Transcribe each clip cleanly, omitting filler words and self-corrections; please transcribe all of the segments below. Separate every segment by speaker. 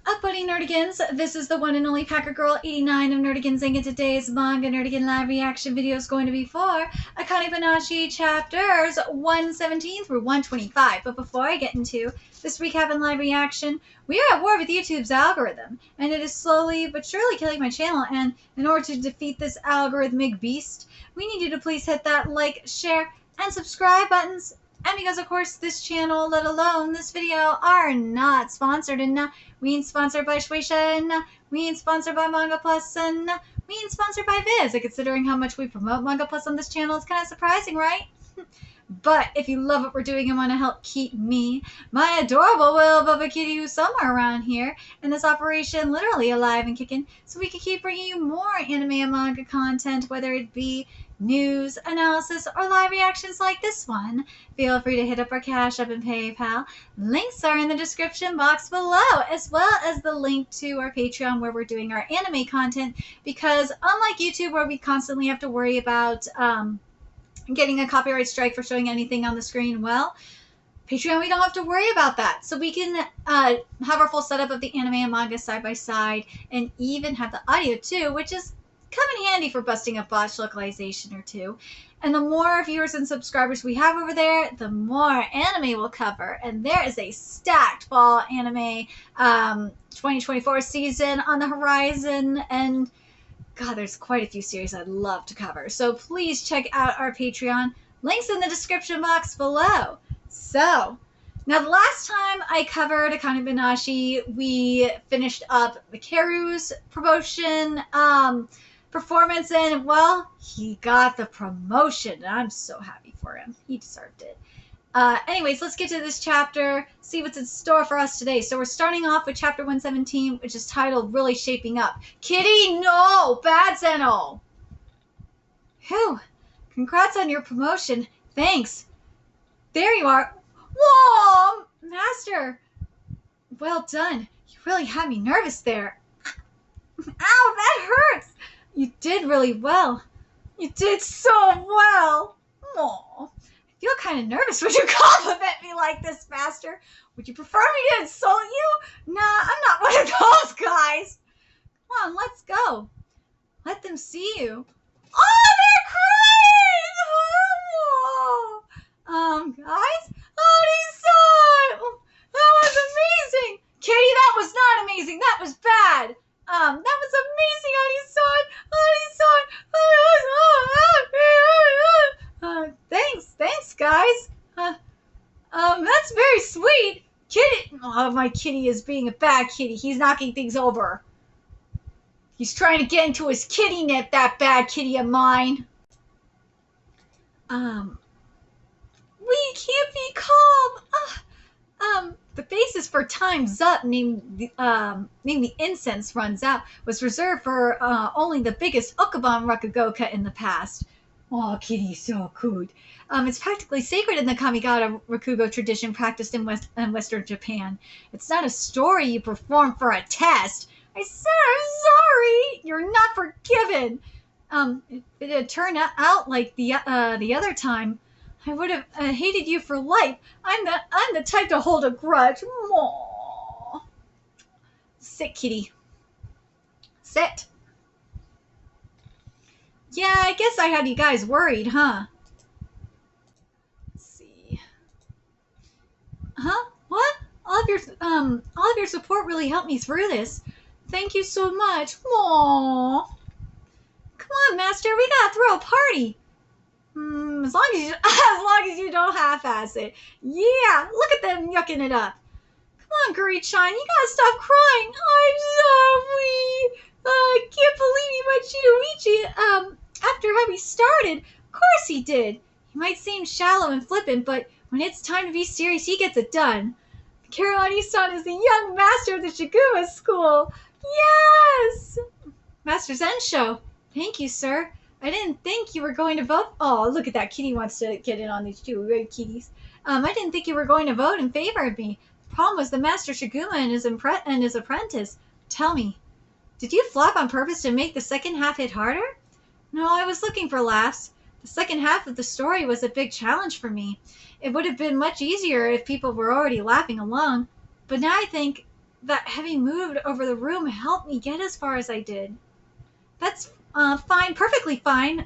Speaker 1: Up, buddy Nerdigans. This is the one and only Packer Girl 89 of Nerdigans, and today's Manga Nerdigan live reaction video is going to be for Akane-banashi chapters 117 through 125. But before I get into this recap and live reaction, we are at war with YouTube's algorithm, and it is slowly but surely killing my channel. And in order to defeat this algorithmic beast, we need you to please hit that like, share, and subscribe buttons. And because, of course, this channel, let alone this video, are not sponsored, and we ain't sponsored by Shueisha, we ain't sponsored by Manga Plus, and we ain't sponsored by Viz. And considering how much we promote Manga Plus on this channel, it's kind of surprising, right? But if you love what we're doing and want to help keep me, my adorable little Bubba Kitty, who's somewhere around here, and this operation literally alive and kicking, so we can keep bringing you more anime and manga content, whether it be news, analysis, or live reactions like this one, feel free to hit up our Cash App and PayPal. Links are in the description box below, as well as the link to our Patreon where we're doing our anime content, because unlike YouTube where we constantly have to worry about getting a copyright strike for showing anything on the screen, well, Patreon, we don't have to worry about that. So we can have our full setup of the anime and manga side by side, and even have the audio too, which is come in handy for busting a botch localization or two. And the more viewers and subscribers we have over there, the more anime we'll cover. And there is a stacked fall anime 2024 season on the horizon, and God, there's quite a few series I'd love to cover. So please check out our Patreon. Links in the description box below. So, now the last time I covered Akane-banashi, we finished up Mikaru's promotion performance, and well, he got the promotion. I'm so happy for him. He deserved it. Anyways, let's get to this chapter, see what's in store for us today. So we're starting off with chapter 117, which is titled Really Shaping Up. Kitty, no! Bad Zeno! Whew. Congrats on your promotion. Thanks. There you are. Whoa! Master! Well done. You really had me nervous there. Ow, that hurts! You did really well. You did so well. Aww. I feel kind of nervous. Would you compliment me like this, Master? Would you prefer me to insult you? Nah, I'm not one of those guys. Come on, let's go. Let them see you. Oh, they're crying! Guys? Oh, that was amazing! Katie, that was not amazing. That was bad. That was amazing, thanks, guys. That's very sweet. Kitty, oh, my kitty is being a bad kitty. He's knocking things over. He's trying to get into his kitty net, that bad kitty of mine. We can't be calm. The basis for Time's Up, named the incense runs out, was reserved for only the biggest Okaban Rakugoka in the past. Oh, kitty's so good. It's practically sacred in the Kamigata Rakugo tradition practiced in Western Japan. It's not a story you perform for a test. I said I'm sorry. You're not forgiven. If it had turned out like the other time, I would have hated you for life. I'm the type to hold a grudge. Aww. Sit, kitty. Sit. Yeah, I guess I had you guys worried, huh? Let's see. Huh? What? All of your support really helped me through this. Thank you so much. Aww. Come on, Master. We gotta throw a party. As long as you don't half-ass it. Yeah, look at them yucking it up. Come on, Guri-chan, you gotta stop crying. I'm sorry. I can't believe he let Shinoichi, after having started. Of course he did. He might seem shallow and flippant, but when it's time to be serious, he gets it done. Karolani-san is the young master of the Shiguma school. Yes! Master Zensho. Thank you, sir. I didn't think you were going to vote. Oh, look at that. Kitty wants to get in on these two. Right, kitties. I didn't think you were going to vote in favor of me. The problem was the Master Shiguma and his apprentice. Tell me, did you flop on purpose to make the second half hit harder? No, I was looking for laughs. The second half of the story was a big challenge for me. It would have been much easier if people were already laughing along. But now I think that heavy mood over the room helped me get as far as I did. That's fine, perfectly fine.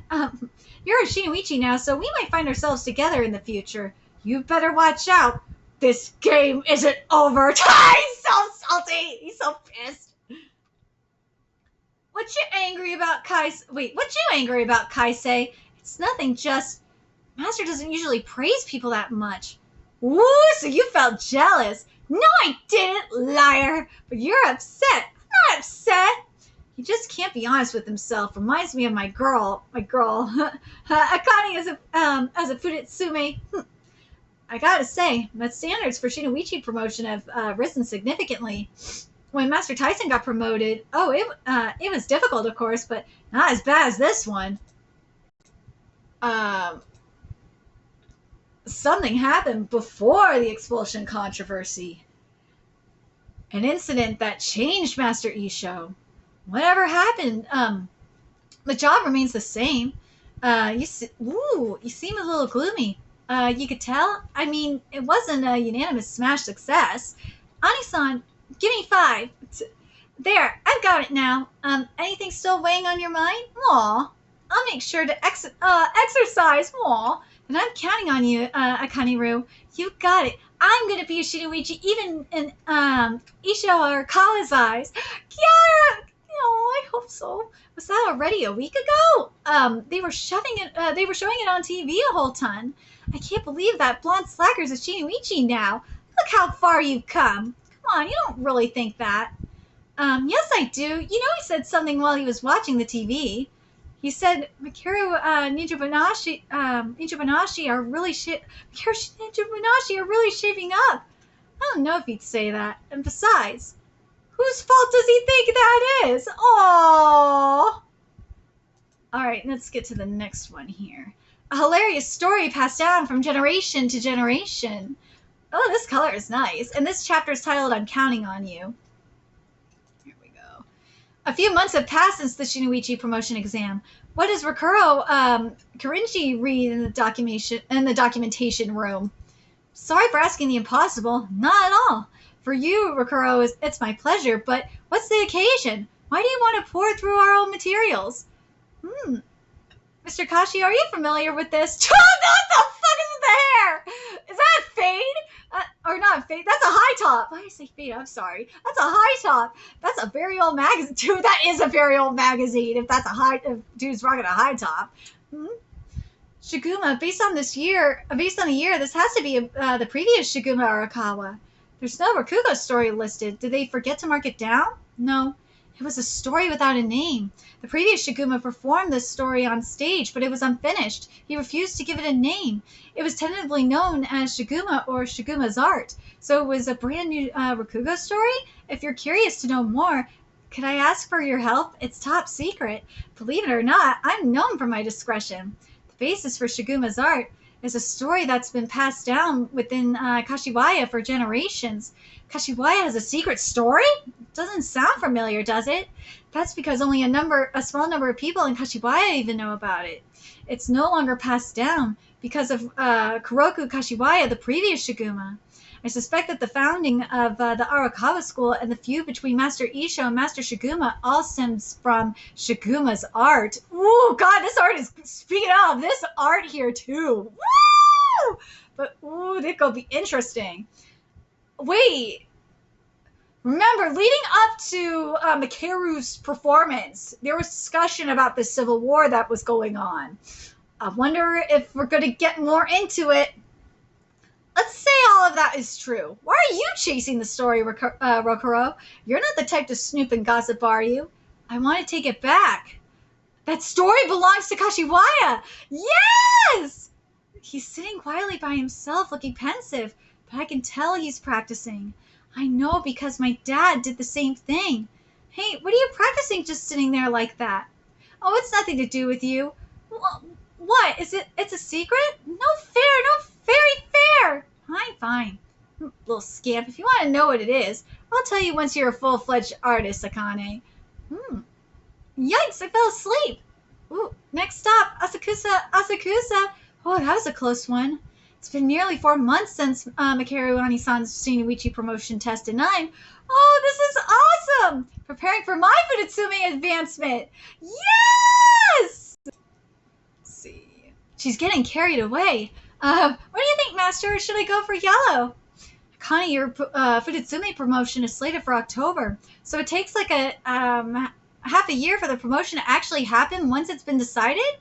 Speaker 1: You're a Shinoichi now, so we might find ourselves together in the future. You better watch out. This game isn't over. He's so salty. He's so pissed. What you angry about, Kaisei? Wait, what you angry about, Kaisei? It's nothing, just Master doesn't usually praise people that much. Woo, so you felt jealous. No, I didn't, liar. But you're upset. I'm not upset. He just can't be honest with himself. Reminds me of my girl. Akane as a Fudetsume. I gotta say, my standards for Shinoichi promotion have risen significantly. When Master Tyson got promoted, it was difficult, of course, but not as bad as this one. Something happened before the expulsion controversy. An incident that changed Master Isho. Whatever happened, the job remains the same. You seem a little gloomy. You could tell? I mean, it wasn't a unanimous smash success. Ani-san, give me 5. There, I've got it now. Anything still weighing on your mind? Aw. I'll make sure to exercise. Aw. And I'm counting on you, Akane-ru. You got it. I'm gonna be a Shinoichi even in Isho or Kawa's eyes. Yeah! Oh, I hope so. Was that already a week ago? They were showing it on TV a whole ton. I can't believe that blonde slacker's a Shinoichi now. Look how far you've come. Come on, you don't really think that. Yes, I do. You know, he said something while he was watching the TV. He said Mikaru Ninja-banashi are really shaping up. I don't know if he'd say that. And besides, whose fault does he think that is? Aww. Alright, let's get to the next one here. A hilarious story passed down from generation to generation. Oh, this color is nice. And this chapter is titled I'm Counting on You. Here we go. A few months have passed since the Shinoichi promotion exam. What does Rokuro Kirinji read in the documentation room? Sorry for asking the impossible. Not at all. For you, Rokuro, it's my pleasure, but what's the occasion? Why do you want to pour through our own materials? Mr. Kashi, are you familiar with this? What the fuck is with the hair? Is that a fade? Or not fade? That's a high top. Why did I say fade? I'm sorry. That's a high top. That's a very old magazine. Dude, that is a very old magazine if dude's rocking a high top. Shiguma, based on the year, this has to be the previous Shiguma Arakawa. There's no Rakugo story listed. Did they forget to mark it down? No. It was a story without a name. The previous Shiguma performed this story on stage, but it was unfinished. He refused to give it a name. It was tentatively known as Shiguma or Shiguma's Art. So it was a brand new Rakugo story? If you're curious to know more, could I ask for your help? It's top secret. Believe it or not, I'm known for my discretion. The basis for Shiguma's Art is a story that's been passed down within Kashiwaya for generations. Kashiwaya has a secret story? Doesn't sound familiar, does it? That's because only a small number of people in Kashiwaya even know about it. It's no longer passed down because of Kuroku Kashiwaya, the previous Shiguma. I suspect that the founding of the Arakawa school and the feud between Master Isho and Master Shiguma all stems from Shiguma's art. Ooh, God, this art is, speaking of, this art here too. Woo! But, ooh, this gonna be interesting. Wait. Remember, leading up to Mikaru's performance, there was discussion about the civil war that was going on. I wonder if we're going to get more into it. Let's say all of that is true. Why are you chasing the story, Rokuro? You're not the type to snoop and gossip, are you? I want to take it back. That story belongs to Kashiwaya! Yes! He's sitting quietly by himself, looking pensive, but I can tell he's practicing. I know because my dad did the same thing. Hey, what are you practicing just sitting there like that? Oh, it's nothing to do with you. What? It's a secret? No fair, no very fair. Fine. Little scamp, if you want to know what it is, I'll tell you once you're a full-fledged artist, Akane. Yikes, I fell asleep. Ooh, next stop, Asakusa. Oh, that was a close one. It's been nearly 4 months since Mikaru Ani-san's Shinichi promotion test in 9. Oh, this is awesome! Preparing for my Fudutsume advancement! Yes! Let's see. She's getting carried away. What do you think, Master? Or should I go for yellow? Akane, your Fudutsume promotion is slated for October. So it takes like a half a year for the promotion to actually happen once it's been decided?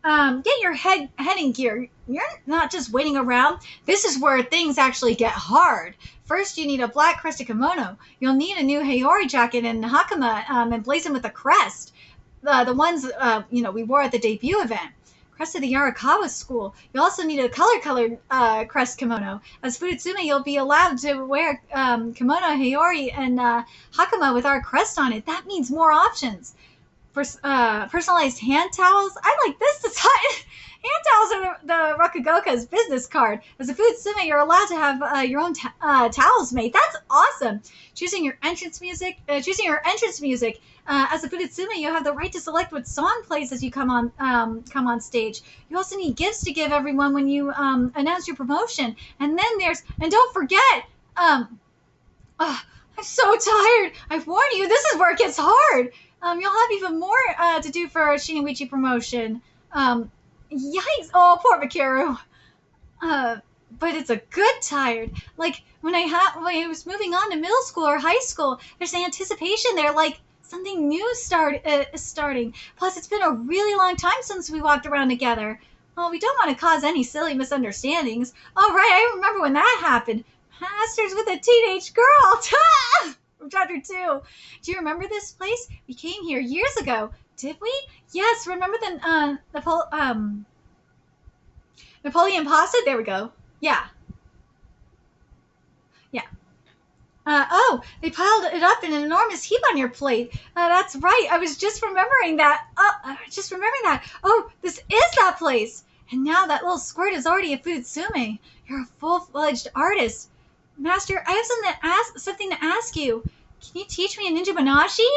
Speaker 1: Get your head in gear. You're not just waiting around. This is where things actually get hard. First, you need a black crested kimono. You'll need a new Haori jacket and hakama emblazoned with a crest. The ones we wore at the debut event. Crest of the Yarikawa school. You also need a color-colored crest kimono. As Fudutsume, you'll be allowed to wear kimono, Haori, and hakama with our crest on it. That means more options. For personalized hand towels, I like this design. Hand towels are the Rakugoka's business card. As a Fudutsume, you're allowed to have your own towels made. That's awesome. Choosing your entrance music. As a Fudutsume, you have the right to select what song plays as you come on stage. You also need gifts to give everyone when you announce your promotion. And don't forget, I'm so tired. I've warned you, this is where it gets hard. You'll have even more to do for our Shinichi promotion. Yikes! Oh, poor Mikaru. But it's a good tired. Like when I was moving on to middle school or high school, there's anticipation there, like something new is starting. Plus, it's been a really long time since we walked around together. Well, we don't want to cause any silly misunderstandings. Oh, right, I remember when that happened. Masters with a teenage girl. From chapter 2. Do you remember this place? We came here years ago. Did we? Yes, remember the Napoleon pasta? There we go. Yeah. They piled it up in an enormous heap on your plate. That's right. I was just remembering that. Oh, this is that place. And now that little squirt is already a Fudutsume. You're a full-fledged artist. Master, I have something to ask you. Can you teach me a Ninja-banashi?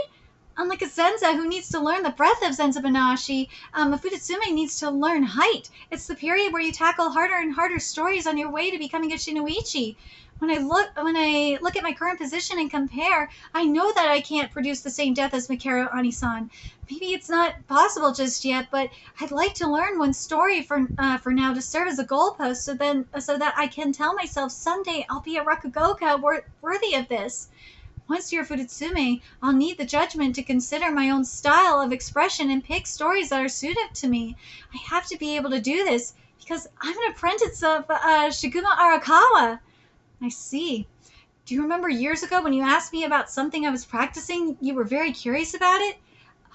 Speaker 1: Unlike a Zenza who needs to learn the breadth of Zenza-banashi, a Fudutsume needs to learn height. It's the period where you tackle harder and harder stories on your way to becoming a Shinoichi. When I look at my current position and compare, I know that I can't produce the same depth as Mikaru Ani-san. Maybe it's not possible just yet, but I'd like to learn one story for now to serve as a goalpost, so that I can tell myself someday I'll be a Rakugoka worthy of this. Once you're Fudutsume, I'll need the judgment to consider my own style of expression and pick stories that are suited to me. I have to be able to do this because I'm an apprentice of Shiguma Arakawa. I see. Do you remember years ago when you asked me about something I was practicing, you were very curious about it?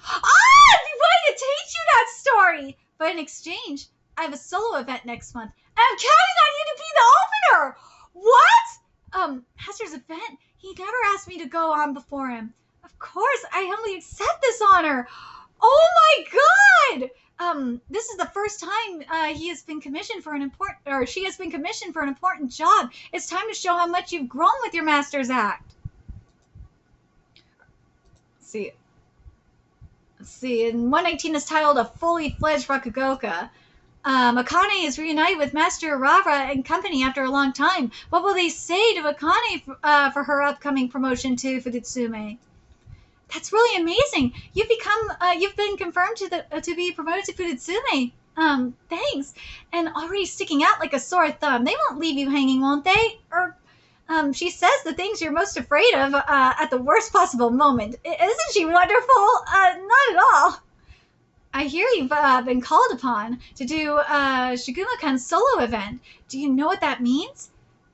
Speaker 1: I'd be willing to teach you that story! But in exchange, I have a solo event next month, and I'm counting on you to be the opener! What? Master's event? He never asked me to go on before him. Of course, I humbly accept this honor. Oh my god! This is the first time she has been commissioned for an important job. It's time to show how much you've grown with your master's act. Let's see. And 119 is titled A Fully Fledged Rakugoka. Akane is reunited with Master Rara and company after a long time. What will they say to Akane for her upcoming promotion to Fudutsume? That's really amazing. You've been confirmed to be promoted to Fudutsume. Thanks. And already sticking out like a sore thumb. They won't leave you hanging, won't they? She says the things you're most afraid of at the worst possible moment. Isn't she wonderful? Not at all. I hear you've been called upon to do Shiguma-kun's solo event. Do you know what that means?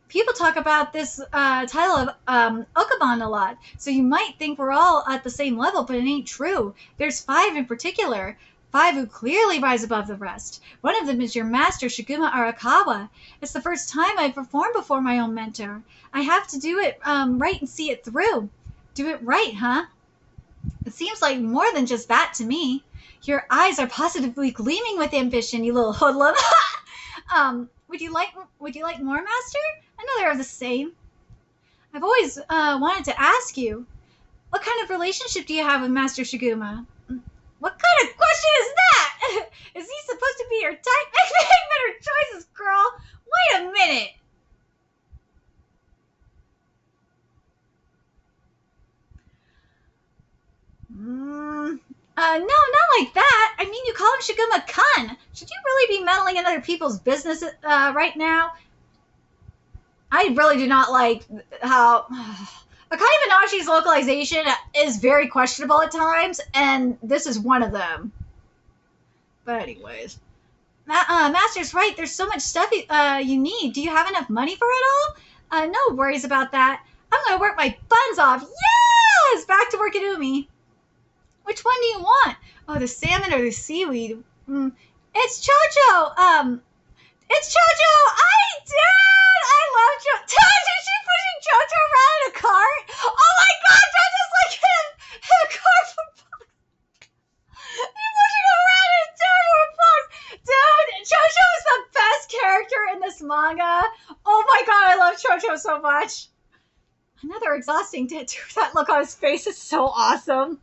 Speaker 1: People talk about this title of Okaban a lot, so you might think we're all at the same level, but it ain't true. There's 5 in particular, 5 who clearly rise above the rest. One of them is your master, Shiguma Arakawa. It's the first time I've performed before my own mentor. I have to do it right and see it through. Do it right, huh? It seems like more than just that to me. Your eyes are positively gleaming with ambition, you little hoodlum. Would you like more, Master? I know they're the same. I've always wanted to ask you, what kind of relationship do you have with Master Shiguma? What kind of question is that? Is he supposed to be your type? Make better choices, girl. Wait a minute. No, not like that. I mean, you call him Shiguma-kun. Should you really be meddling in other people's business right now? I really do not like how Akane-banashi's localization is very questionable at times, and this is one of them. But anyways, Master's right. There's so much stuff you need. Do you have enough money for it all? No worries about that. I'm gonna work my buns off. Yes! Back to work at Umi. Which one do you want? Oh, the salmon or the seaweed? It's Chocho. It's Chocho. I love Chocho. Is she pushing Chocho around in a cart? Oh my God, Chocho's like him in a cardboard box. He's pushing him around in a cardboard box. Dude, Chocho is the best character in this manga. Oh my God, I love Chocho so much. Another exhausting day. Dude, that look on his face is so awesome.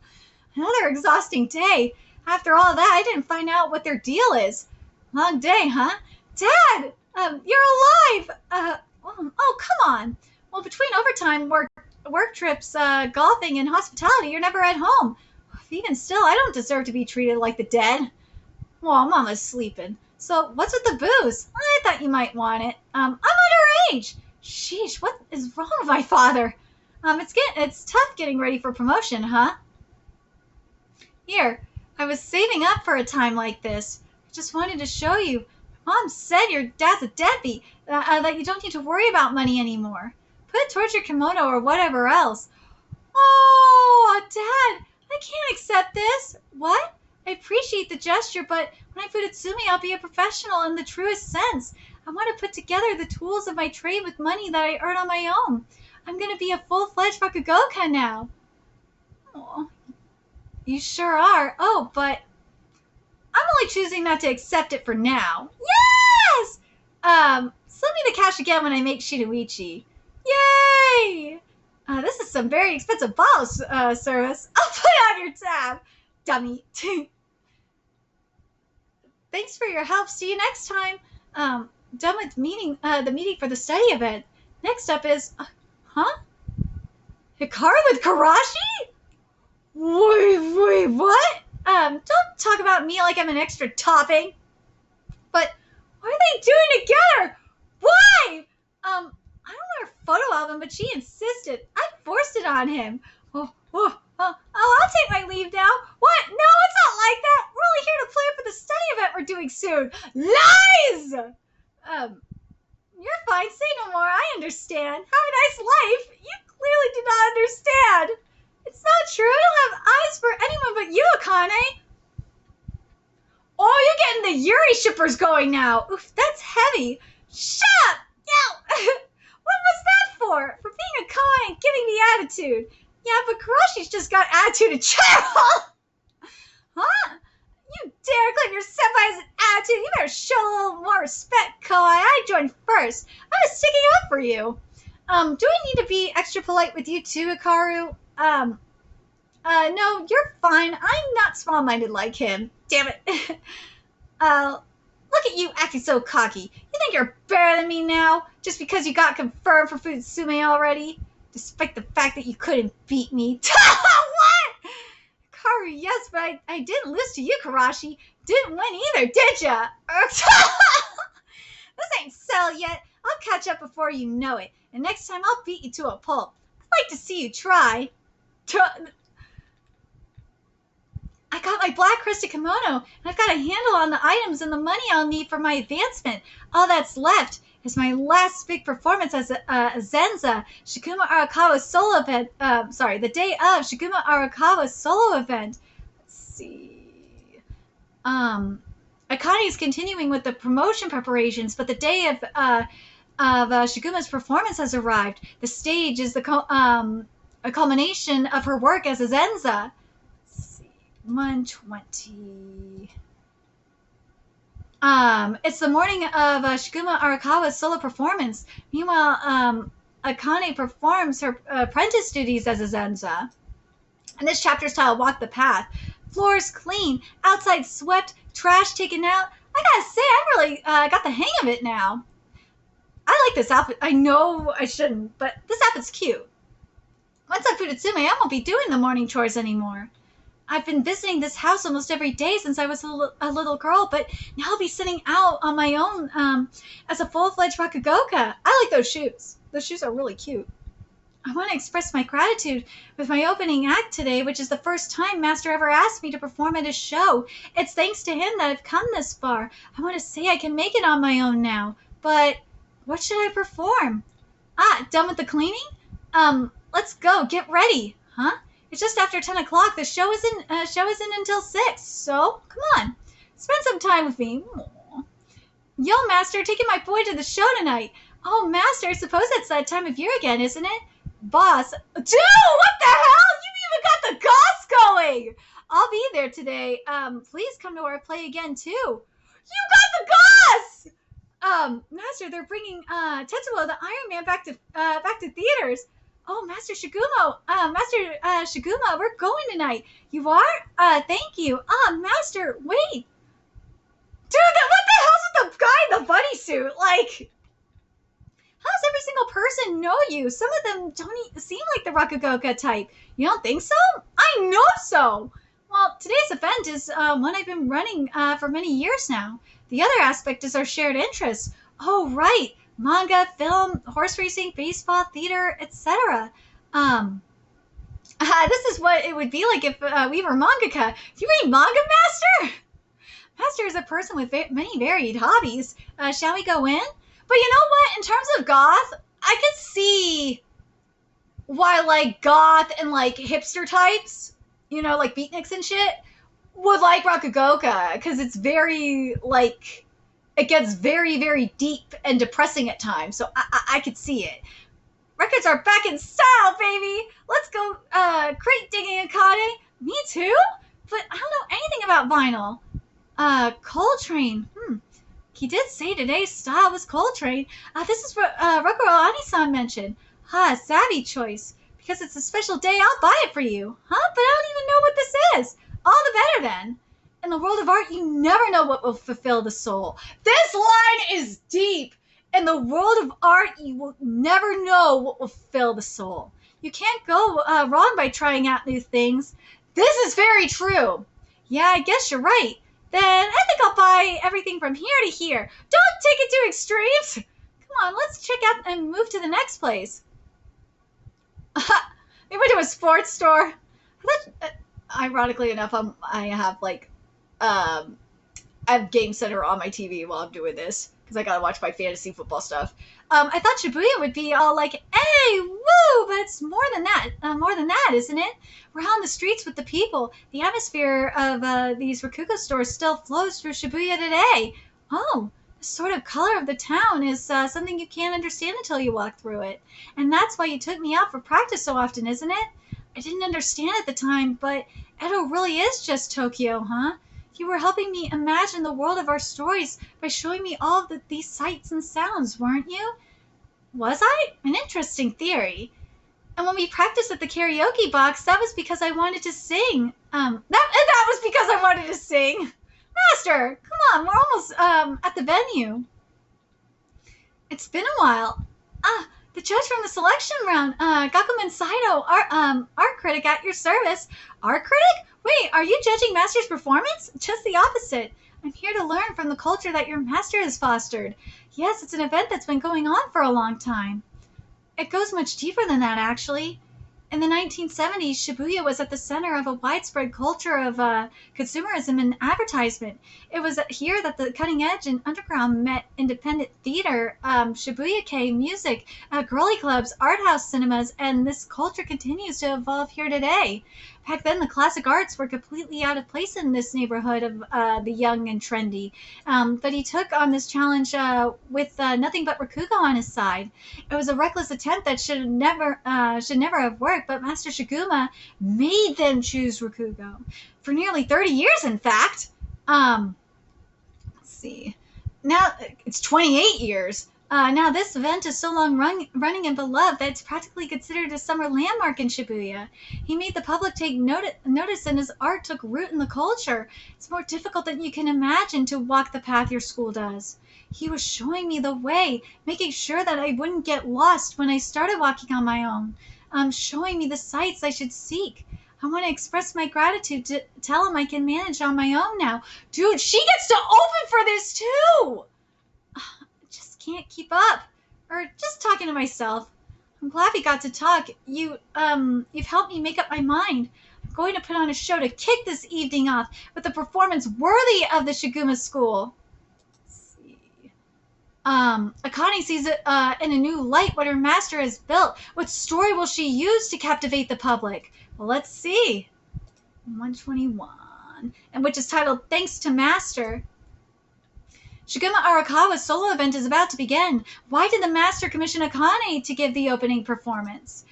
Speaker 1: Another exhausting day. After all that, I didn't find out what their deal is. Long day, huh? Dad! You're alive! Oh, come on. Well, between overtime, work trips, golfing, and hospitality, you're never at home. Even still, I don't deserve to be treated like the dead. Well, Mama's sleeping. So, what's with the booze? I thought you might want it. I'm underage. Sheesh, what is wrong with my father? It's tough getting ready for promotion, huh? Here, I was saving up for a time like this. I just wanted to show you. Mom said your dad's a deadbeat, that you don't need to worry about money anymore. Put it towards your kimono or whatever else. Oh, Dad, I can't accept this. What? I appreciate the gesture, but when I put Itsumi, I'll be a professional in the truest sense. I want to put together the tools of my trade with money that I earn on my own. I'm going to be a full-fledged Bakugoka now. Oh, you sure are. Oh, but I'm only choosing not to accept it for now. Yes! Send me the cash again when I make Shinoichi. Yay! This is some very expensive bottle service. I'll put it on your tab. Dummy. Thanks for your help. See you next time. Done with the meeting for the study event. Next up is, huh? Hikaru with Karashi? Wait, what? Don't talk about me like I'm an extra topping. But what are they doing together? Why? I don't want her photo album, but she insisted. I forced it on him. Oh, I'll take my leave now. What? No, it's not like that. We're only here to plan for the study event we're doing soon. Lies! You're fine. Say no more. I understand. Have a nice life. You clearly do not understand. It's not true. I don't have eyes for anyone but you, Akane. Oh, you're getting the Yuri shippers going now. Oof, that's heavy. Shut up! Yow! What was that for? For being a Akane and giving me attitude. Yeah, but Karashi's just got attitude in general. Huh? You dare claim your senpai as an attitude? You better show a little more respect, Kawai. I joined first. I was sticking up for you. Do I need to be extra polite with you too, Hikaru? No, you're fine. I'm not small-minded like him. Damn it. Look at you acting so cocky. You think you're better than me now? Just because you got confirmed for Futsume already? Despite the fact that you couldn't beat me. What? Hikaru, yes, but I didn't lose to you, Karashi. Didn't win either, did ya? This ain't settled yet. I'll catch up before you know it. And next time I'll beat you to a pulp. I'd like to see you try. I got my black crested kimono, and I've got a handle on the items and the money I'll need for my advancement. All that's left is my last big performance as a Zenza, Shiguma Arakawa's solo event. The day of Shiguma Arakawa's solo event. Let's see. Akane is continuing with the promotion preparations, but the day of Shiguma's performance has arrived. The stage is a culmination of her work as a Zenza. 120. It's the morning of Shiguma Arakawa's solo performance. Meanwhile, Akane performs her apprentice duties as a Zenza. And this chapter's titled Walk the Path. Floors clean, outside swept, trash taken out. I gotta say, I really got the hang of it now. I like this outfit. I know I shouldn't, but this outfit's cute. Once I'm Fudutsume, I won't be doing the morning chores anymore. I've been visiting this house almost every day since I was a little girl, but now I'll be sitting out on my own as a full-fledged Rakugoka. I like those shoes. Those shoes are really cute. I want to express my gratitude with my opening act today, which is the first time Master ever asked me to perform at his show. It's thanks to him that I've come this far. I want to say I can make it on my own now, but what should I perform? Done with the cleaning? Let's go. Get ready. Huh? It's just after 10 o'clock. The show isn't until 6, so come on. Spend some time with me. Aww. Yo, Master, taking my boy to the show tonight. Oh, Master, I suppose it's that time of year again, isn't it? Boss. Dude, what the hell? You even got the goss going. I'll be there today. Please come to our play again, too. You got the goss! Master, they're bringing Tetsuo the Iron Man back to theaters. Oh, Master Shigumo, Shiguma, we're going tonight. You are? Thank you. Master, wait. Dude, what the hell's with the guy in the bunny suit? Like, how does every single person know you? Some of them don't seem like the Rakugoka type. You don't think so? I know so. Well, today's event is one I've been running for many years now. The other aspect is our shared interests. Oh, right. Manga, film, horse racing, baseball, theater, etc. This is what it would be like if we were mangaka. Do you read manga, Master? Master is a person with many varied hobbies. Shall we go in? But you know what? In terms of goth, I could see why, like, goth and, like, hipster types, you know, like beatniks and shit, would like Rakugoka. Because it's very, like, it gets very, very deep and depressing at times. So I could see it. Records are back in style, baby. Let's go crate digging, Akane. Me too? But I don't know anything about vinyl. Coltrane. He did say today's style was Coltrane. This is what Rokuro Ani-san mentioned. Savvy choice. Because it's a special day, I'll buy it for you. But I don't even know what this is. All the better then. In the world of art, you never know what will fulfill the soul. This line is deep. In the world of art, you will never know what will fill the soul. You can't go wrong by trying out new things. This is very true. Yeah, I guess you're right. Then I think I'll buy everything from here to here. Don't take it to extremes. Come on, let's check out and move to the next place. We went to a sports store. Ironically enough, I have like I have Game Center on my TV while I'm doing this because I gotta watch my fantasy football stuff. I thought Shibuya would be all like, "Hey, woo!" But it's more than that, isn't it? We're out in the streets with the people. The atmosphere of these Rakugo stores still flows through Shibuya today. Oh, the sort of color of the town is something you can't understand until you walk through it. And that's why you took me out for practice so often, isn't it? I didn't understand at the time, but Edo really is just Tokyo, huh? You were helping me imagine the world of our stories by showing me all of these sights and sounds, weren't you? Was I? An interesting theory. And when we practiced at the karaoke box, that was because I wanted to sing. That was because I wanted to sing. Master, come on, we're almost at the venue. It's been a while. The judge from the selection round, Gakuman Saito, art critic at your service. Art critic? Wait, are you judging Master's performance? Just the opposite. I'm here to learn from the culture that your master has fostered. Yes, it's an event that's been going on for a long time. It goes much deeper than that, actually. In the 1970s, Shibuya was at the center of a widespread culture of consumerism and advertisement. It was here that the cutting edge and underground met independent theater, Shibuya-kei music, girly clubs, art house cinemas, and this culture continues to evolve here today. Back then, the classic arts were completely out of place in this neighborhood of the young and trendy. But he took on this challenge with nothing but Rakugo on his side. It was a reckless attempt that should never have worked, but Master Shiguma made them choose Rakugo. For nearly 30 years, in fact. Let's see. Now, it's 28 years. Now, this event is so long running and beloved that it's practically considered a summer landmark in Shibuya. He made the public take notice, and his art took root in the culture. It's more difficult than you can imagine to walk the path your school does. He was showing me the way, making sure that I wouldn't get lost when I started walking on my own. Showing me the sights I should seek. I want to express my gratitude to tell him I can manage on my own now. Dude, she gets to open for this too! Just can't keep up. Or just talking to myself. I'm glad we got to talk. You've helped me make up my mind. I'm going to put on a show to kick this evening off with a performance worthy of the Shiguma School. Let's see. Akane sees it in a new light what her master has built. What story will she use to captivate the public? Well, let's see. 121, and which is titled Thanks to Master. Shiguma Arakawa's solo event is about to begin. Why did the master commission Akane to give the opening performance?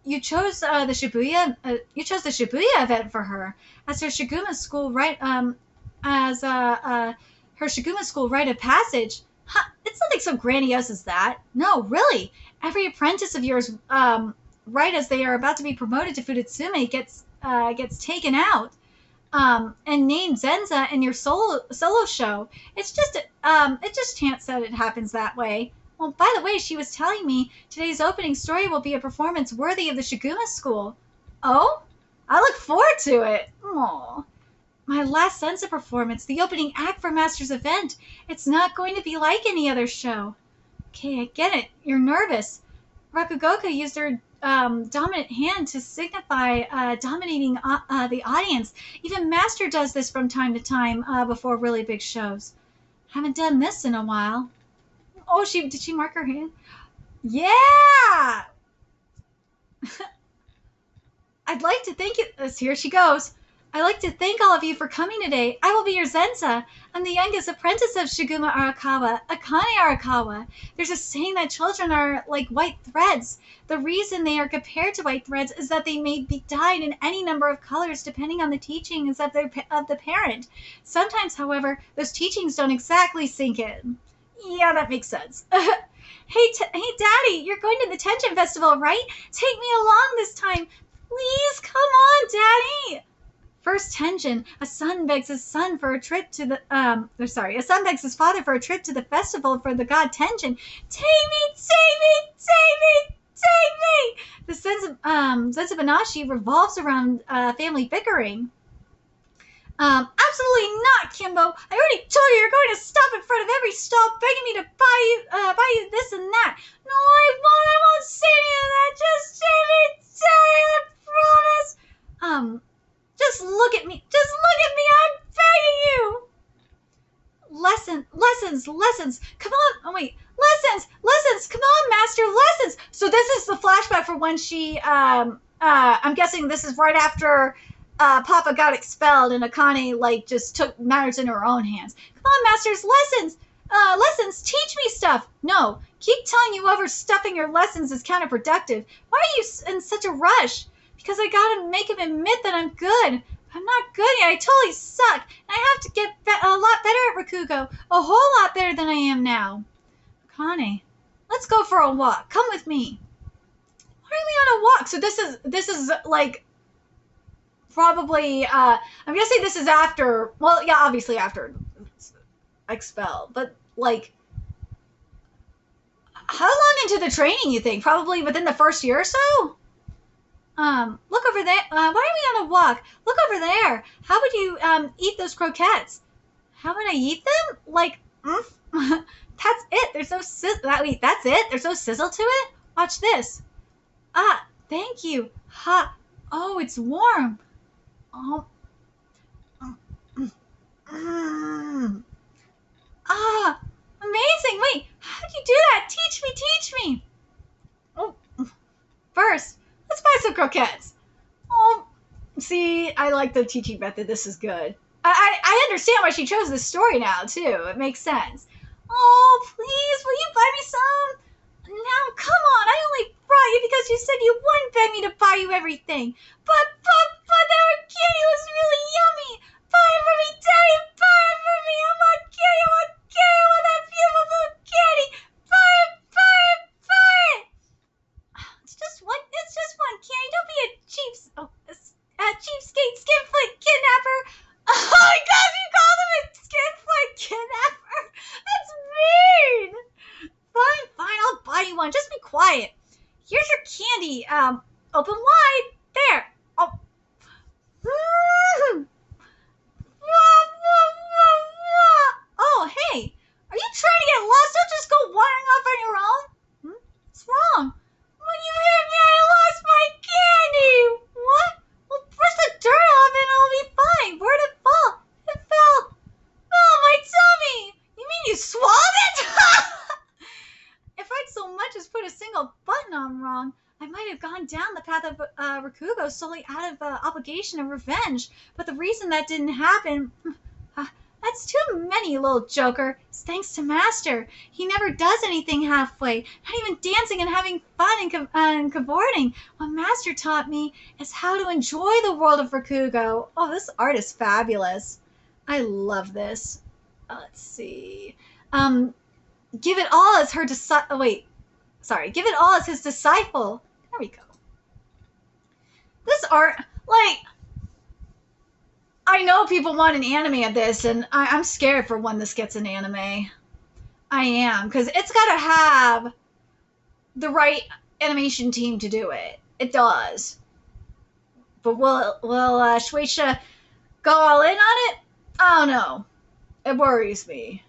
Speaker 1: You chose the Shibuya event for her as her Shiguma school her Shiguma school rite of passage. Huh, it's nothing so grandiose as that. No, really. Every apprentice of yours, right as they are about to be promoted to Fudetsume, gets taken out. And named Zenza in your solo show. It just chance that it happens that way. Well, by the way, she was telling me today's opening story will be a performance worthy of the Shiguma School. Oh? I look forward to it. Aww. My last Zenza performance, the opening act for Master's event. It's not going to be like any other show. Okay, I get it. You're nervous. Rakugoka used her dominant hand to signify dominating the audience. Even Master does this from time to time before really big shows. Haven't done this in a while. Oh, did she mark her hand? Yeah! I'd like to thank you. Here she goes. I'd like to thank all of you for coming today. I will be your Zenza. I'm the youngest apprentice of Shiguma Arakawa, Akane Arakawa. There's a saying that children are like white threads. The reason they are compared to white threads is that they may be dyed in any number of colors depending on the teachings of the parent. Sometimes, however, those teachings don't exactly sink in. Yeah, that makes sense. Hey, Daddy, you're going to the Tenjin Festival, right? Take me along this time. Please, come on, Daddy. First Tenjin, a son begs his father for a trip to the festival for the god Tenjin. Take me! The Akane-banashi revolves around family bickering. Absolutely not, Kimbo. I already told you you're going to stop in front of every stall begging me to buy you this and that. No, I won't say any of that. Just take me, I promise. Just look at me. I'm begging you. Lessons. Come on. Oh, wait. Lessons. Come on, Master. Lessons. So this is the flashback for when she, I'm guessing this is right after Papa got expelled and Akane, just took matters into her own hands. Come on, Masters. Lessons. Teach me stuff. No. Keep telling you overstuffing your lessons is counterproductive. Why are you in such a rush? Because I gotta make him admit that I'm good. I'm not good yet. I totally suck. And I have to get a lot better at Rakugo. A whole lot better than I am now. Akane, let's go for a walk. Come with me. Why are we on a walk? So this is probably, I'm guessing this is after, well, yeah, obviously after expelled. But, how long into the training you think? Probably within the first year or so? Look over there. Why are we on a walk? Look over there. How would you, eat those croquettes? How would I eat them? That's it. There's no that's it? There's no sizzle to it? Watch this. Ah, thank you. Hot. Oh, it's warm. Oh. Ah, amazing. Wait, how'd you do that? Teach me. Oh, first, let's buy some croquettes. Oh, see, I like the teaching method. This is good. I understand why she chose this story now, too. It makes sense. Oh, please, will you buy me some? Now, come on. I only brought you because you said you wouldn't beg me to buy you everything. But that candy was really yummy. Buy it for me, Daddy. Buy it for me. I want candy. I want that beautiful candy. Buy it solely out of obligation and revenge. But the reason that didn't happen, that's too many, little joker. It's thanks to Master. He never does anything halfway, not even dancing and having fun and cavorting. What Master taught me is how to enjoy the world of Rakugo. Oh, this art is fabulous. I love this. Let's see. Give it all as her disciple. Give it all as his disciple. There we go. This art, like, I know people want an anime of this, and I'm scared for when this gets an anime. I am, because it's got to have the right animation team to do it. It does. But will Shueisha go all in on it? I don't know. It worries me.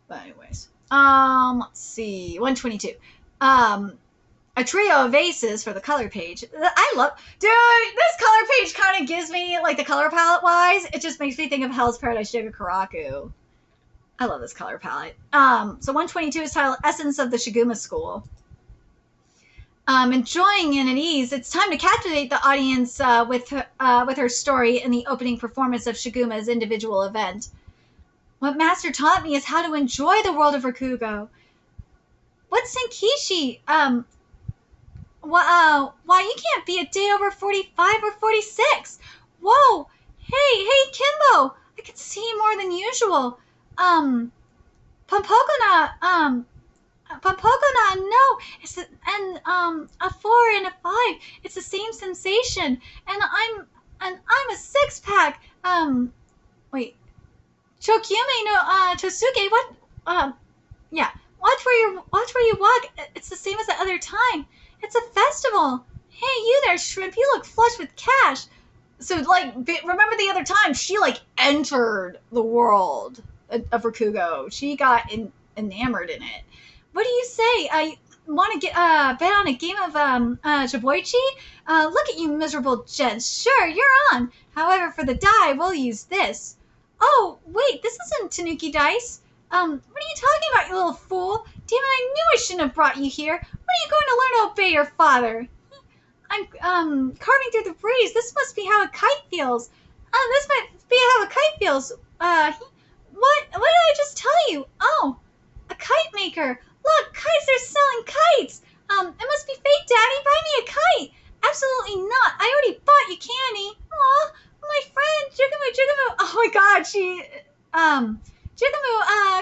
Speaker 1: But anyways. Let's see. 122. A trio of aces for the color page. I love, dude, this color page kind of gives me, like, the color palette wise, it just makes me think of Hell's Paradise Shiga Karaku. I love this color palette. So 122 is titled Essence of the Shiguma School. Enjoying and at ease, it's time to captivate the audience with her story in the opening performance of Shiguma's individual event. What Master taught me is how to enjoy the world of Rakugo. What's Senkishi? Why you can't be a day over 45 or 46? Whoa! Hey, Kimbo! I can see more than usual. Pompokona, no, it's a 4 and a 5. It's the same sensation, and I'm a 6-pack. Wait, Chokyume no Tosuke. What? Yeah. Watch where you walk. It's the same as the other time. It's a festival. Hey, you there, Shrimp. You look flush with cash. So, like, remember the other time she, like, entered the world of Rakugo. She got enamored in it. What do you say? I want to get bet on a game of Shiboichi? Look at you miserable gents. Sure, you're on. However, for the die, we'll use this. Oh, wait, this isn't Tanuki dice. What are you talking about, you little fool? Damn it, I knew I shouldn't have brought you here. When are you going to learn to obey your father? I'm carving through the breeze. This must be how a kite feels. This might be how a kite feels. What did I just tell you? Oh, a kite maker. Look, kites are selling kites. It must be fake, Daddy. Buy me a kite. Absolutely not. I already bought you candy. Aw, my friend, Jukumu. Oh my God, she, Jukumu,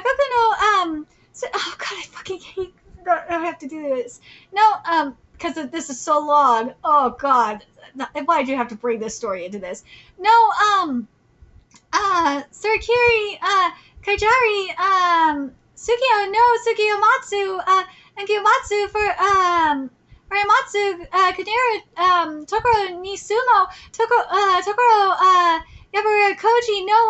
Speaker 1: Gokuno, so, oh God, I fucking hate that I have to do this. No, because this is so long. Oh God, why did you have to bring this story into this? No, Surikiri, Kaijari, Tsukio no Tsukiyomatsu, and Kiyomatsu for, Raimatsu, Kanero, Tokoro Nisumo, Tokoro, Yabukoji, no,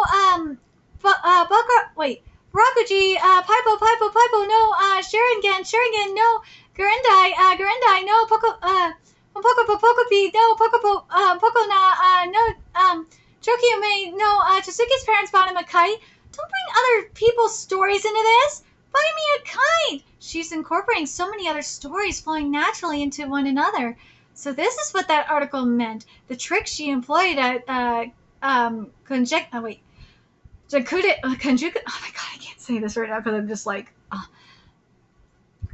Speaker 1: Rakuji, Paipo, no, Sharingan, no, Garendai, no, Pokopi, no, Pokona, no, Chokyume, no, Tsuki's parents bought him a kite. Don't bring other people's stories into this. Buy me a kite. She's incorporating so many other stories flowing naturally into one another. So this is what that article meant. The trick she employed at, Konjuku, oh my God, I can't say this right now because I'm just like,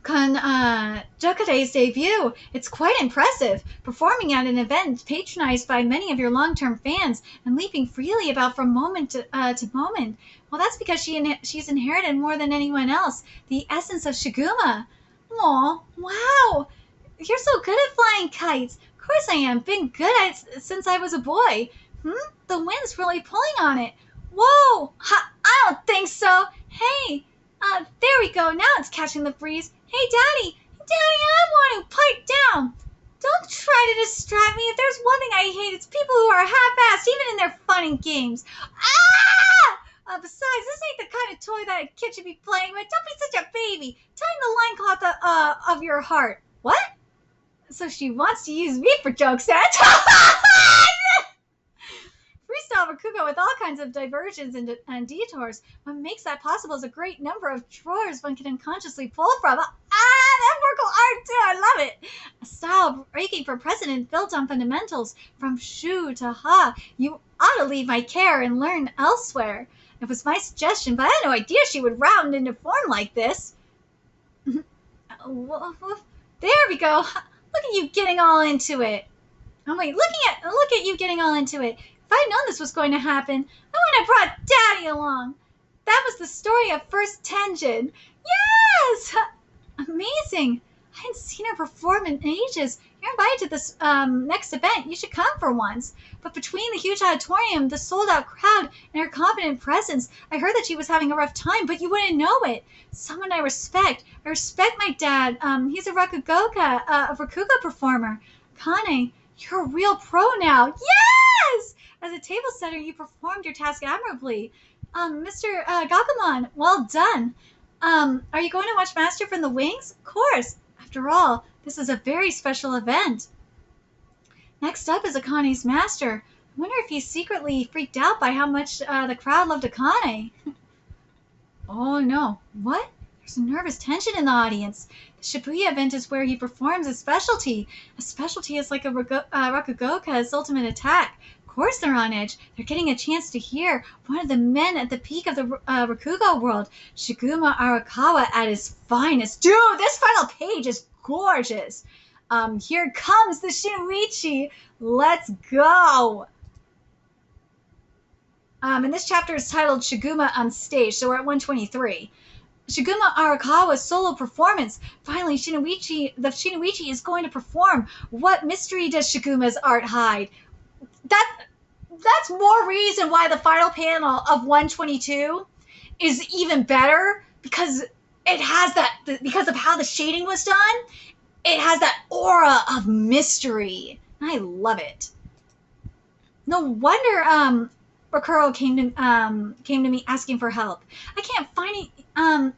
Speaker 1: Jokade's debut. It's quite impressive, performing at an event patronized by many of your long-term fans and leaping freely about from moment to moment. Well, that's because she's inherited more than anyone else the essence of Shiguma. Aw, wow, you're so good at flying kites. Of course I am. Been good at it since I was a boy. The wind's really pulling on it. Whoa, I don't think so. Hey, there we go. Now it's catching the breeze. Hey, Daddy, I want to pipe down. Don't try to distract me. If there's one thing I hate, it's people who are half-assed, even in their fun and games. Ah! Besides, this ain't the kind of toy that a kid should be playing with. Don't be such a baby. Tie the loincloth of your heart. What? So she wants to use me for jokes, then? Freestyle Rakugo with all kinds of diversions and detours. What makes that possible is a great number of drawers one can unconsciously pull from. That historical art too. I love it. A style breaking for precedent built on fundamentals from shu to ha. You ought to leave my care and learn elsewhere. It was my suggestion, but I had no idea she would round into form like this. There we go. Look at you getting all into it. Oh wait, look at you getting all into it. If I'd known this was going to happen, I wouldn't have brought Daddy along. That was the story of First Tenjin. Yes! Amazing. I hadn't seen her perform in ages. You're invited to this next event. You should come for once. But between the huge auditorium, the sold-out crowd, and her confident presence, I heard that she was having a rough time, but you wouldn't know it. Someone I respect. I respect my dad. He's a Rakugo performer. Akane, you're a real pro now. Yes! As a table setter, you performed your task admirably. Mr. Gakumon, well done. Are you going to watch Master from the Wings? Of course. After all, this is a very special event. Next up is Akane's master. I wonder if he's secretly freaked out by how much the crowd loved Akane. Oh no. What? There's a nervous tension in the audience. The Shibuya event is where he performs his specialty. A specialty is like a Rakugoka's ultimate attack. Of course they're on edge. They're getting a chance to hear one of the men at the peak of the Rakugo world, Shiguma Arakawa, at his finest. Dude, this final page is gorgeous. Here comes the Shinoichi. Let's go. And this chapter is titled Shiguma on Stage, so we're at 123. Shiguma Arakawa's solo performance. Finally, the Shinoichi is going to perform. What mystery does Shiguma's art hide? That's more reason why the final panel of 122 is even better, because it has that, because of how the shading was done, it has that aura of mystery. I love it. No wonder Rakuro came to me asking for help. I can't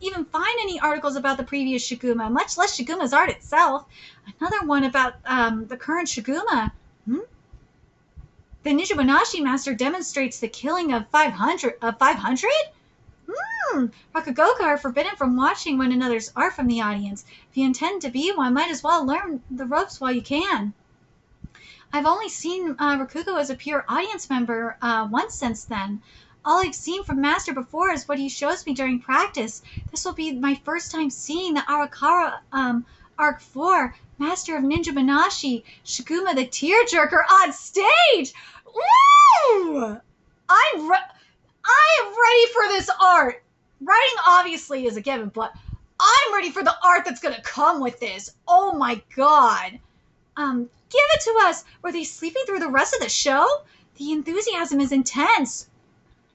Speaker 1: even find any articles about the previous Shiguma, much less Shiguma's art itself. Another one about the current Shiguma. The Akane-banashi master demonstrates the killing of 500? Rakugoka are forbidden from watching one another's art from the audience. If you intend to be one, might as well learn the ropes while you can. I've only seen Rakugo as a pure audience member once since then. All I've seen from Master before is what he shows me during practice. This will be my first time seeing the Arakawa Arc 4, Master of Akane-banashi, Shiguma the Tearjerker on stage! Woo! I am ready for this art. Writing obviously is a given, but I'm ready for the art that's gonna come with this. Oh my god. Give it to us. Were they sleeping through the rest of the show? The enthusiasm is intense.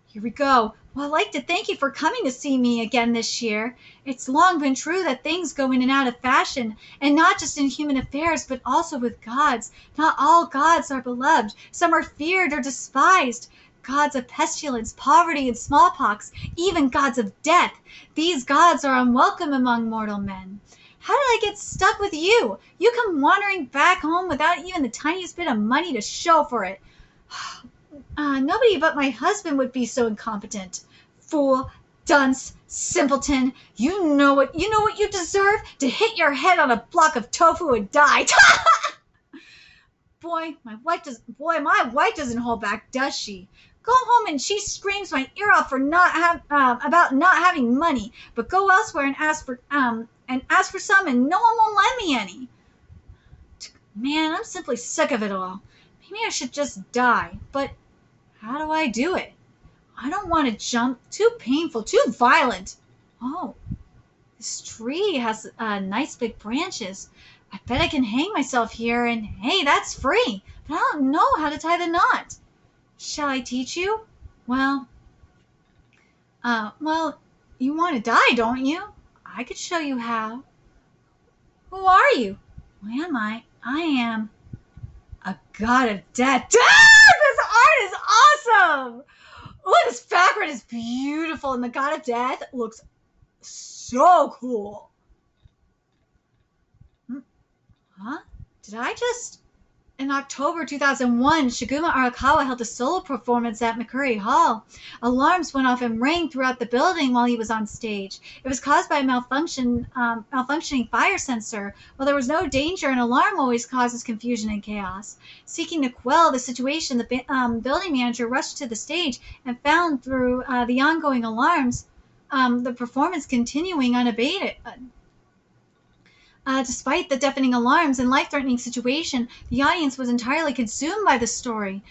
Speaker 1: Here we go. Well, I'd like to thank you for coming to see me again this year. It's long been true that things go in and out of fashion, and not just in human affairs, but also with gods. Not all gods are beloved. Some are feared or despised. Gods of pestilence, poverty, and smallpox, even gods of death. These gods are unwelcome among mortal men. How did I get stuck with you? You come wandering back home without even the tiniest bit of money to show for it. Nobody but my husband would be so incompetent. Fool, dunce, simpleton. You know what you deserve? To hit your head on a block of tofu and die. Boy, my wife doesn't hold back, does she? Go home and she screams my ear off for about not having money, but go elsewhere and ask for some, and no one will lend me any. Man, I'm simply sick of it all. Maybe I should just die, but how do I do it? I don't want to jump. Too painful, too violent. Oh, this tree has nice big branches. I bet I can hang myself here, and hey, that's free. But I don't know how to tie the knot. Shall I teach you? Well, you want to die, don't you? I could show you how. Who are you? Who am I? I am a god of death. This art is awesome! Oh, this background is beautiful, and the god of death looks so cool. Huh? Did I just In October 2001, Shiguma Arakawa held a solo performance at Makuri Hall. Alarms went off and rang throughout the building while he was on stage. It was caused by a malfunctioning fire sensor. While there was no danger, an alarm always causes confusion and chaos. Seeking to quell the situation, the building manager rushed to the stage and found through the ongoing alarms the performance continuing unabated. Despite the deafening alarms and life-threatening situation, the audience was entirely consumed by the story.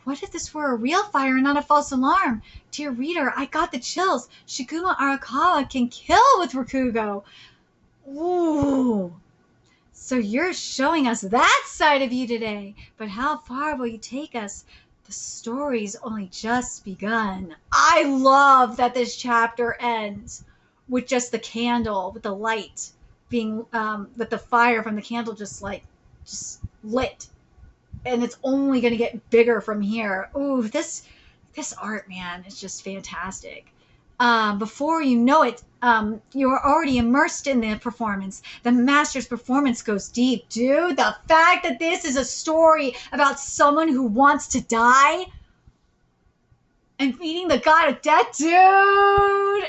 Speaker 1: What if this were a real fire and not a false alarm? Dear reader, I got the chills. Shiguma Arakawa can kill with Rakugo. Ooh. So you're showing us that side of you today. But how far will you take us? The story's only just begun. I love that this chapter ends with just the candle, with the light being that the fire from the candle just lit, and it's only going to get bigger from here. Ooh, this art, man, is just fantastic. Before you know it, you're already immersed in the performance. The master's performance goes deep, dude. The fact that this is a story about someone who wants to die and meeting the god of death, dude.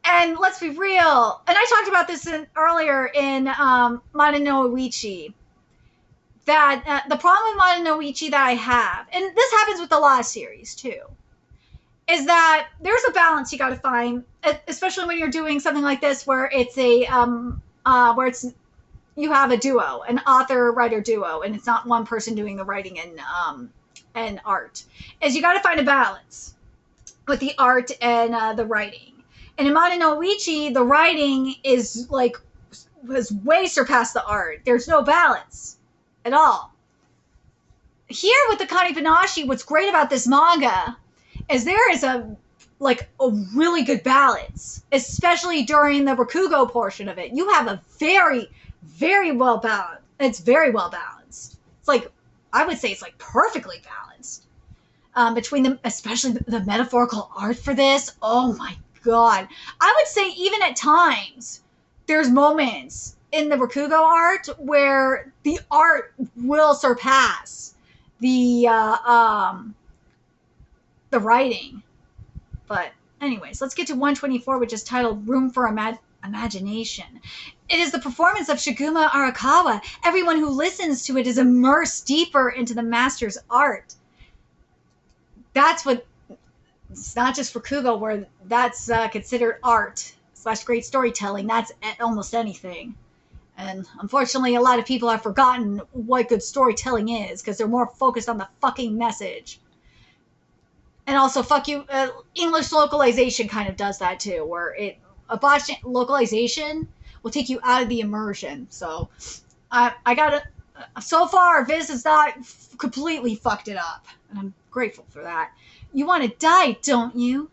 Speaker 1: And let's be real. And I talked about this earlier in Mana no Uichi. That the problem with Mana no Uichi that I have, and this happens with a lot of series too, is that there's a balance you got to find, especially when you're doing something like this, where it's you have a duo, an author-writer duo, and it's not one person doing the writing and art. Is you got to find a balance with the art and the writing. And in Mana no Uichi, the writing has way surpassed the art. There's no balance at all. Here with the Akane-banashi, what's great about this manga is there is a really good balance, especially during the Rakugo portion of it. You have a very, very well balanced. It's very well balanced. It's I would say it's perfectly balanced. Between especially the metaphorical art for this. Oh my God. I would say even at times, there's moments in the Rakugo art where the art will surpass the writing. But anyways, let's get to 124, which is titled Room for Imagination. It is the performance of Shiguma Arakawa. Everyone who listens to it is immersed deeper into the master's art. That's what... It's not just Rakugo where that's considered art / great storytelling. That's almost anything. And unfortunately, a lot of people have forgotten what good storytelling is because they're more focused on the fucking message. And also, fuck you, English localization kind of does that too, where a botched localization will take you out of the immersion. So, I got so far, Viz has not completely fucked it up. And I'm grateful for that. You want to die, don't you?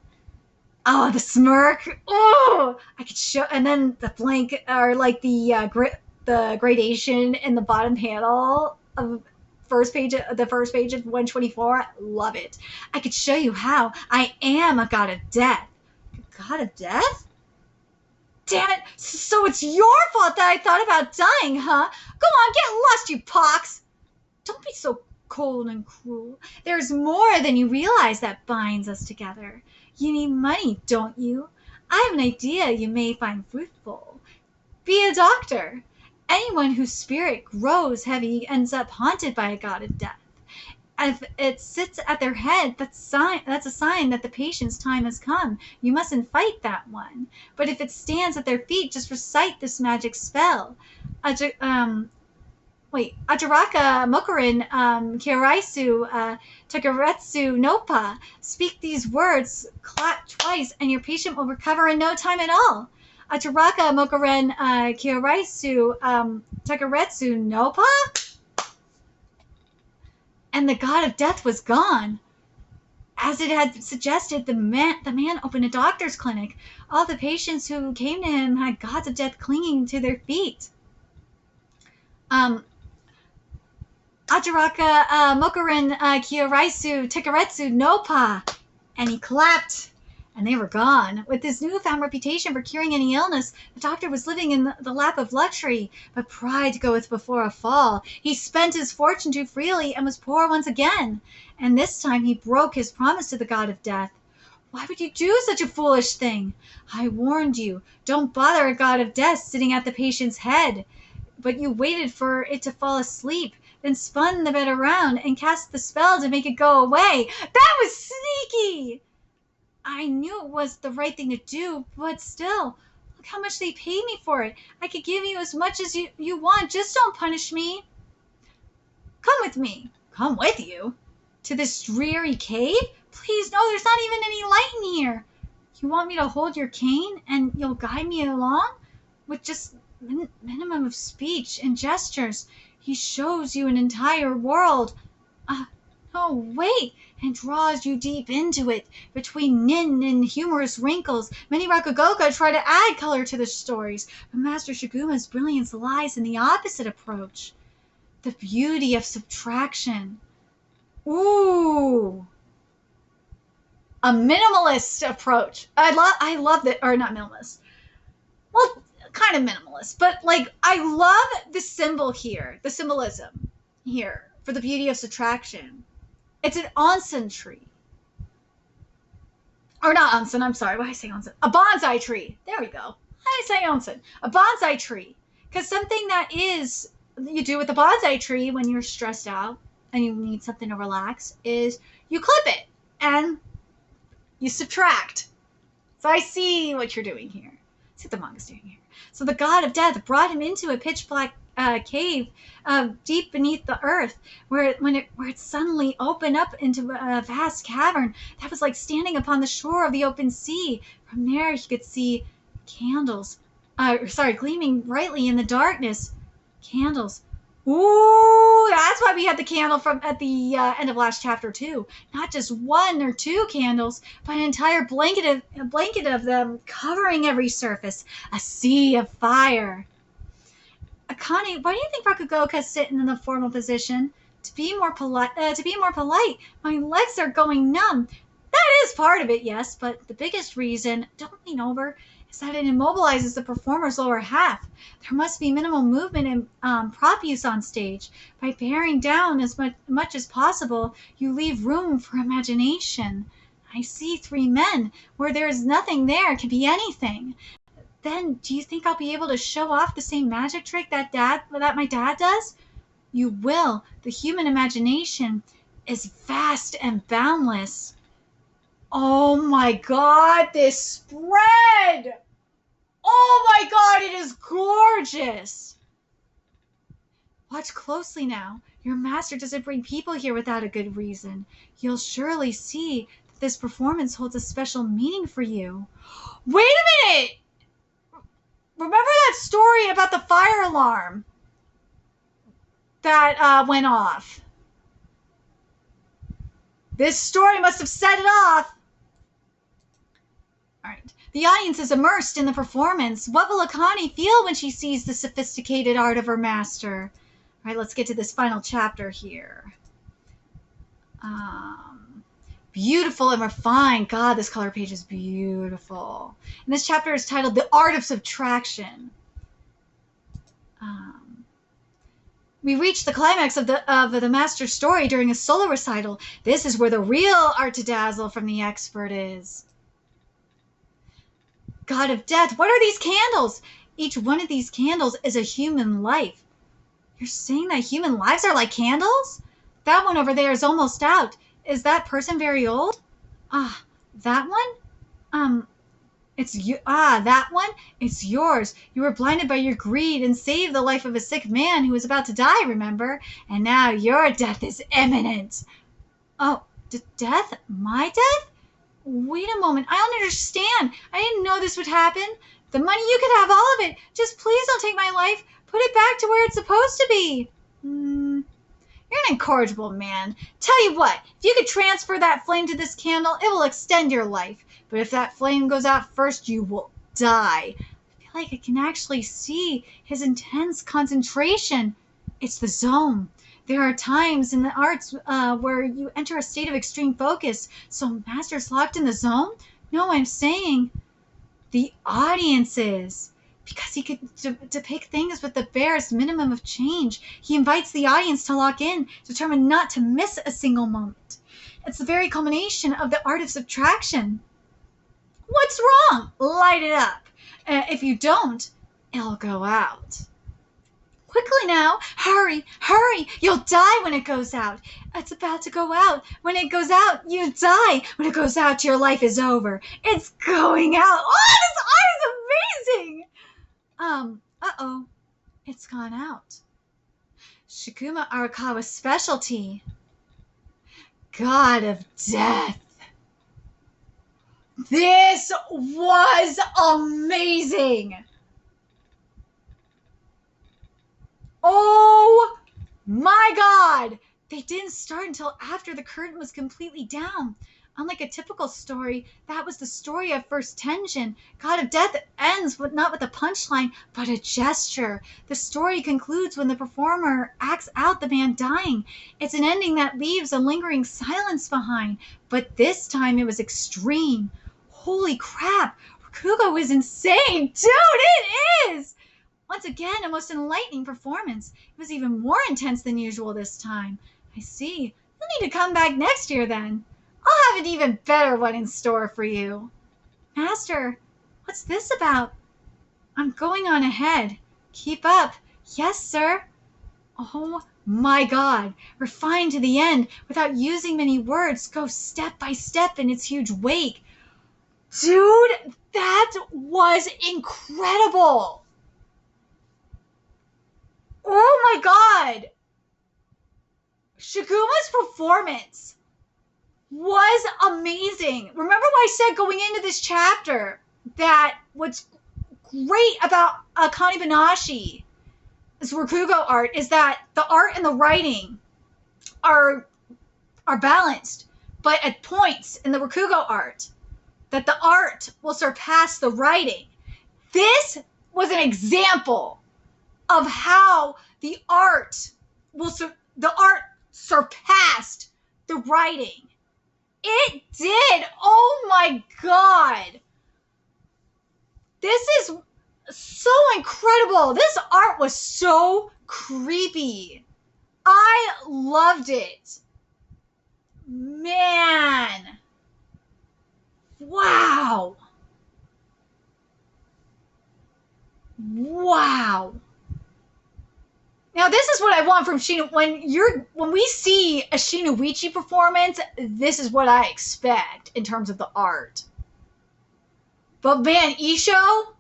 Speaker 1: Oh, the smirk. Oh, I could show. And then the blank, or the gradation in the bottom panel of the first page of 124. Love it. I could show you how. I am a god of death. A god of death? Damn it. So it's your fault that I thought about dying, huh? Go on, get lost, you pox. Don't be so cold and cruel. There's more than you realize that binds us together. You need money, don't you? I have an idea you may find fruitful. Be a doctor. Anyone whose spirit grows heavy ends up haunted by a god of death. If it sits at their head, that's a sign that the patient's time has come. You mustn't fight that one. But if it stands at their feet, just recite this magic spell. Ajiraka Mokurin Kiraisu Takeretsu Nopa. Speak these words, clap twice, and your patient will recover in no time at all. Ajiraka Mokurin Kiraisu Takeretsu Nopa? And the god of death was gone. As it had suggested, the man opened a doctor's clinic. All the patients who came to him had gods of death clinging to their feet. Ajiraka Mokurin Kiraisu Takeretsu Nopa. And he clapped. and they were gone. With his newfound reputation for curing any illness, the doctor was living in the lap of luxury, but pride goeth before a fall. He spent his fortune too freely and was poor once again, and this time he broke his promise to the god of death. Why would you do such a foolish thing? I warned you. Don't bother a god of death sitting at the patient's head. But you waited for it to fall asleep, then spun the bed around and cast the spell to make it go away. That was sneaky! I knew it was the right thing to do, but still, look how much they paid me for it. I could give you as much as you want. Just don't punish me. Come with me. Come with you? To this dreary cave? Please, no, there's not even any light in here. You want me to hold your cane and you'll guide me along? With just minimum of speech and gestures, he shows you an entire world. No, wait, and draws you deep into it. Between nin and humorous wrinkles, many Rakugoka try to add color to the stories, but Master Shiguma's brilliance lies in the opposite approach. The beauty of subtraction. Ooh. A minimalist approach. I love that, or not minimalist. Well, kind of minimalist, but like I love the symbol here, the symbolism here for the beauty of subtraction. It's an onsen tree. Or not onsen, I'm sorry, why did I say onsen? A bonsai tree. There we go. I say onsen. A bonsai tree. Because something that is you do with a bonsai tree when you're stressed out and you need something to relax is you clip it and you subtract. So I see what you're doing here. See what the manga's doing here. So the god of death brought him into a pitch black cave deep beneath the earth, where it suddenly opened up into a vast cavern that was like standing upon the shore of the open sea. From there he could see candles, gleaming brightly in the darkness. Candles. Ooh, that's why we had the candle from at the end of last chapter too. Not just one or two candles, but an entire blanket of them covering every surface. A sea of fire. Akane, why do you think Rakugoka sitting in the formal position? To be more polite. My legs are going numb. That is part of it, yes, but the biggest reason, don't lean over, is that it immobilizes the performer's lower half. There must be minimal movement and prop use on stage. By bearing down as much as possible, you leave room for imagination. I see three men. Where there is nothing there can be anything. Then, do you think I'll be able to show off the same magic trick that my dad does? You will. The human imagination is vast and boundless. Oh my god, this spread! Oh my god, it is gorgeous! Watch closely now. Your master doesn't bring people here without a good reason. You'll surely see that this performance holds a special meaning for you. Wait a minute! Remember that story about the fire alarm that went off? This story must have set it off. All right. The audience is immersed in the performance. What will Akane feel when she sees the sophisticated art of her master? All right, let's get to this final chapter here. Beautiful and refined. God, this color page is beautiful. And this chapter is titled The Art of Subtraction. We reach the climax of the master's story during a solo recital. This is where the real art to dazzle from the expert is. God of death, what are these candles? Each one of these candles is a human life. You're saying that human lives are like candles? That one over there is almost out. Is that person very old? That one? It's you. That one? It's yours. You were blinded by your greed and saved the life of a sick man who was about to die, remember? And now your death is imminent. Oh, death? My death? Wait a moment. I don't understand. I didn't know this would happen. The money, you could have all of it. Just please don't take my life. Put it back to where it's supposed to be. You're an incorrigible man. Tell you what, if you could transfer that flame to this candle, it will extend your life. But if that flame goes out first, you will die. I feel like I can actually see his intense concentration. It's the zone. There are times in the arts where you enter a state of extreme focus. So master's locked in the zone? No, I'm saying the audiences. Because he could depict things with the barest minimum of change. He invites the audience to lock in, determined not to miss a single moment. It's the very culmination of the art of subtraction. What's wrong? Light it up. If you don't, it'll go out. Quickly now, hurry, hurry, you'll die when it goes out. It's about to go out. When it goes out, you die. When it goes out, your life is over. It's going out. Oh, this art is amazing. Uh-oh, it's gone out. Shikuma Arakawa's specialty. God of Death. This was amazing. Oh my God! They didn't start until after the curtain was completely down. Unlike a typical story, that was the story of first tension. God of Death ends not with a punchline, but a gesture. The story concludes when the performer acts out the man dying. It's an ending that leaves a lingering silence behind, but this time it was extreme. Holy crap! Rakugo is insane! Dude, it is! Once again, a most enlightening performance. It was even more intense than usual this time. I see. You'll need to come back next year then. I'll have an even better one in store for you. Master, what's this about? I'm going on ahead. Keep up. Yes, sir. Oh my God. Refined to the end, without using many words, go step by step in its huge wake. Dude, that was incredible. Oh my God! Shikuma's performance was amazing. Remember what I said going into this chapter that what's great about Akane-banashi, this Rakugo art, is that the art and the writing are balanced, but at points in the Rakugo art that the art will surpass the writing. This was an example of how the art surpassed the writing. It did. Oh my God. This is so incredible. This art was so creepy. I loved it. Man. Wow. Wow. Now this is what I want from Shino. When we see a Shinoichi performance, this is what I expect in terms of the art. But man, Isho,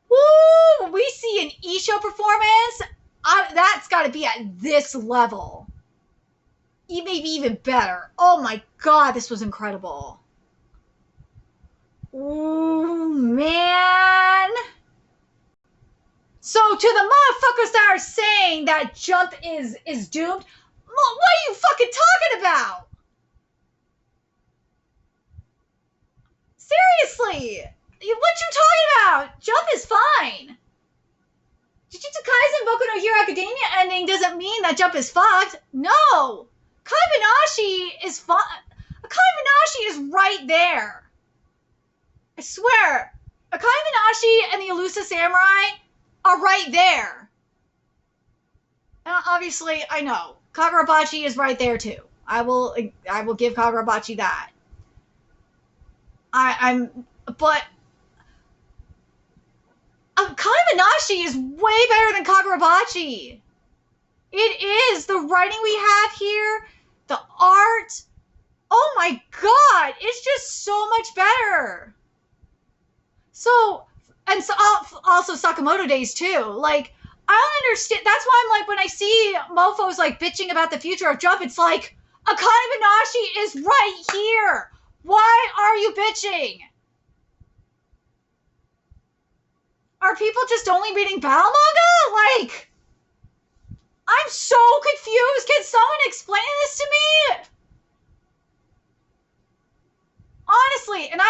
Speaker 1: woo! When we see an Isho performance, that's got to be at this level. Maybe even better. Oh my God, this was incredible. Ooh, man. So to the motherfuckers that are saying that Jump is doomed, what are you fucking talking about? Seriously, what you talking about? Jump is fine. Jujutsu Kaisen Boku no Hero Academia ending doesn't mean that Jump is fucked. No, Akane-banashi is fine. Akane-banashi is right there. I swear, Akane-banashi and the Elusive Samurai are right there. And obviously, I know Kagurabachi is right there too. I will give Kagurabachi that. But Akane-banashi is way better than Kagurabachi. It is. The writing we have here, the art. Oh my God, it's just so much better. So also Sakamoto Days too. Like, I don't understand. That's why I'm like, when I see mofos like bitching about the future of Jump, it's like, Akane-banashi is right here. Why are you bitching? Are people just only reading battle manga? Like, I'm so confused. Can someone explain this to me? Honestly, and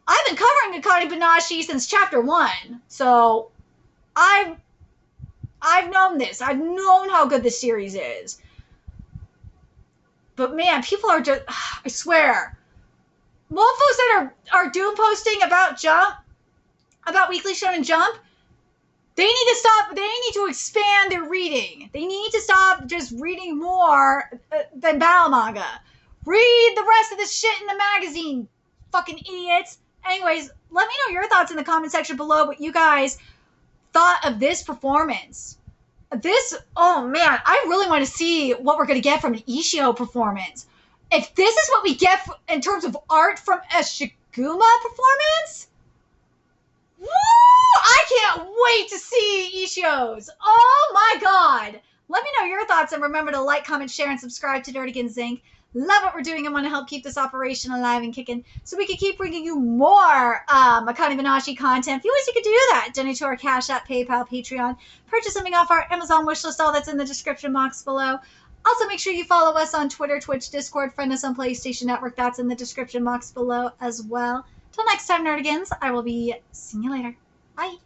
Speaker 1: I've been covering Akane-banashi since chapter 1, so I've known this. I've known how good this series is. But man, people are just, I swear, mofos that are doom posting about Jump, about Weekly Shonen Jump, they need to stop. They need to expand their reading. They need to stop just reading more than battle manga. Read the rest of this shit in the magazine, fucking idiots. Anyways, let me know your thoughts in the comment section below, what you guys thought of this performance. This, oh man, I really want to see what we're going to get from an Ishio performance. If this is what we get in terms of art from a Shiguma performance, woo! I can't wait to see Ishio's. Oh my god. Let me know your thoughts, and remember to like, comment, share, and subscribe to Nerdigans Inc. Love what we're doing and want to help keep this operation alive and kicking so we can keep bringing you more Akane-banashi content. If you wish you could do that, donate to our Cash App, PayPal, Patreon, purchase something off our Amazon wishlist, all that's in the description box below. Also, make sure you follow us on Twitter, Twitch, Discord, friend us on PlayStation Network. That's in the description box below as well. Till next time, Nerdigans, I will be seeing you later. Bye.